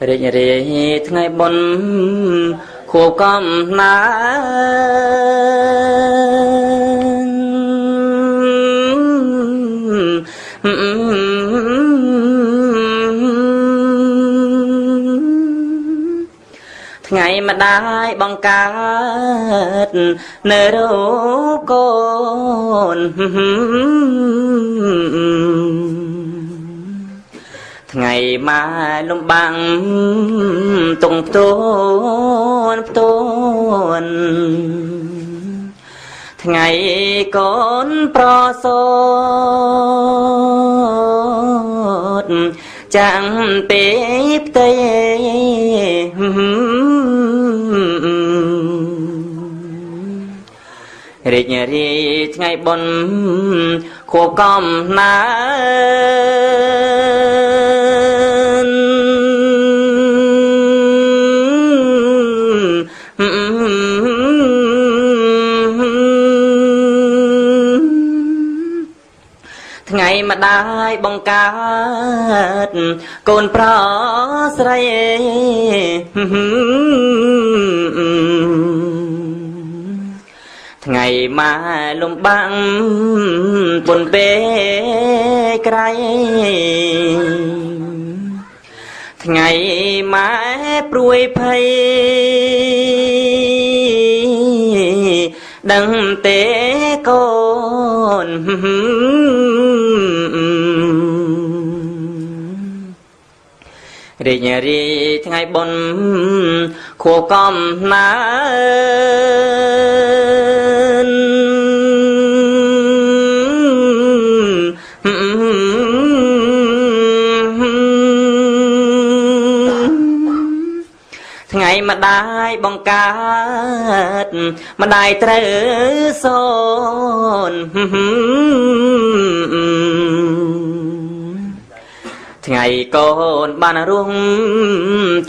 រីករាយថ្ងៃបុណ្យខួបកំណើតថ្ងៃម្ដាយបង្កើតនៅរូបកូនថ្ងៃម៉ែលំបាំងតុងផ្ទួនថ្ងៃកូនប្រសូតចាំងពេផ្ទៃរីករាយថ្ងៃបុណ្យខួបកំណើតថ្ងៃម្ដាយបង្កើតកូនប្រុសស្រីថ្ងៃម៉ែលំបាំងពុនពេក្រៃថ្ងៃម៉ែព្រួយភ័យដឹងទេកូនរីករាយថ្ងៃបុណ្យខួបកំណើតថ្ងៃម្ដាយបង្កើតម្ដាយត្រូវសូនថ្ងៃកូនបានរួម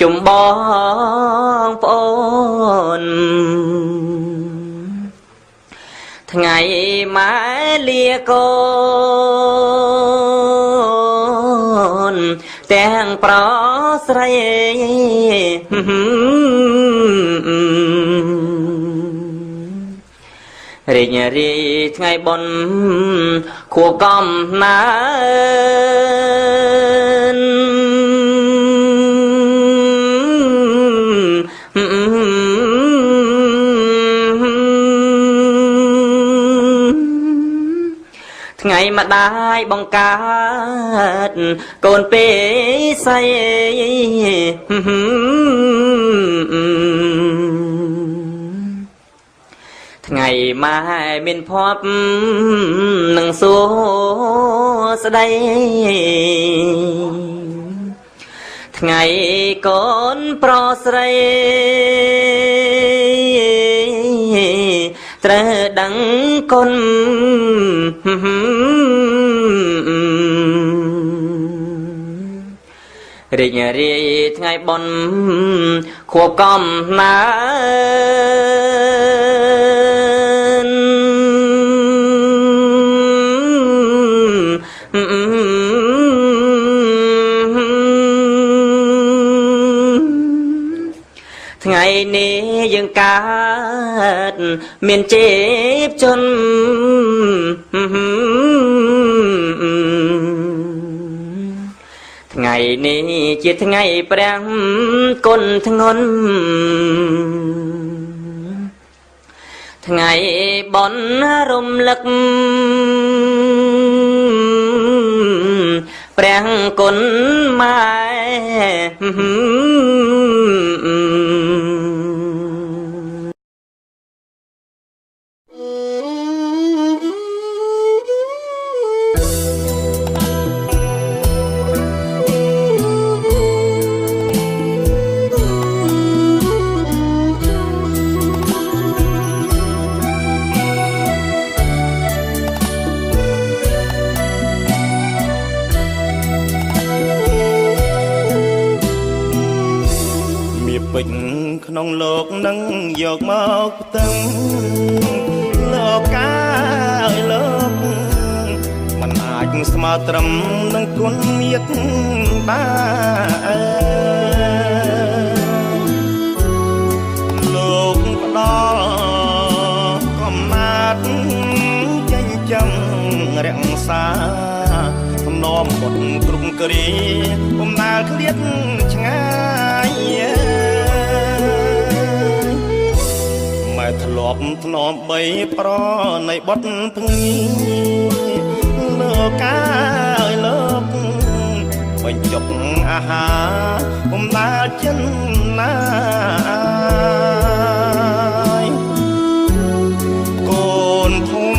ជុំបងប្អូនថ្ងៃម៉ែលាកូនទាំងប្រុសស្រីរីករាយថ្ងៃបុណ្យខួបកំណើតថ្ងៃម្ដាយបង្កើតកូនពេស័យថ្ងៃម៉ែមានភ័ព្វនឹងសួស្ដីថ្ងៃកូនប្រុសស្រីត្រូវដឹងគុណរីករាយថ្ងៃបុណ្យខួបកំណើតថ្ងៃនេះយើងកើតមានជីវជនថ្ងៃនេះជាថ្ងៃព្រះគុណធ្ងន់ថ្ងៃបុណ្យរំលឹកព្រះគុណម៉ែពេញក្នុងលោកនឹងយកមកផ្ទឹងលោកកាយលោកមិនអាចស្មើត្រឹមនឹងគុណមាតា ឃ្លាតឆ្ងាយម៉ែធ្លាប់ធ្នមបីប្រនៃបត់ភ្ងីលើកាយលោកបញ្ចុកអាហារពុំដាល់ចិនណាយកូនធំ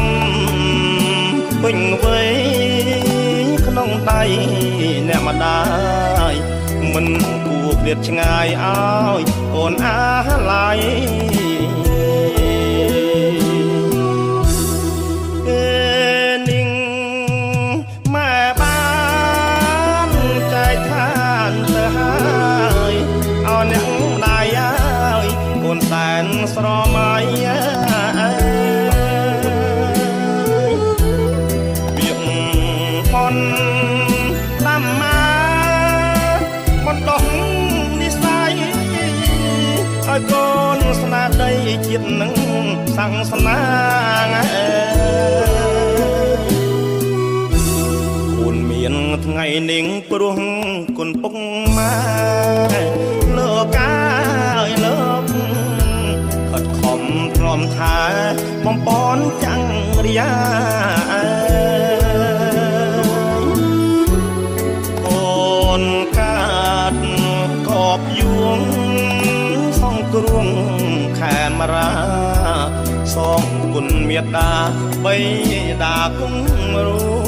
ពេញវ័យក្នុងដៃអ្នកម្ដាយមិនគួរឃ្លាតឆ្ងាយឲ្យកូនអាឡ័យស្រមៃវាផនតាមមកមិនដោះនិស័យឲ្យកូនស្នាដៃជាតិនឹងសង្សនាគូនមានថ្ងៃនឹងព្រោះគុណពុកម៉ែលោកកាយលោកខំព្រមថាបំពន់ចាំងរាយកូនកាត់កបយួងសងគ្រួងខែមរាសងគុណមេត្តាបៃតាគង់រូ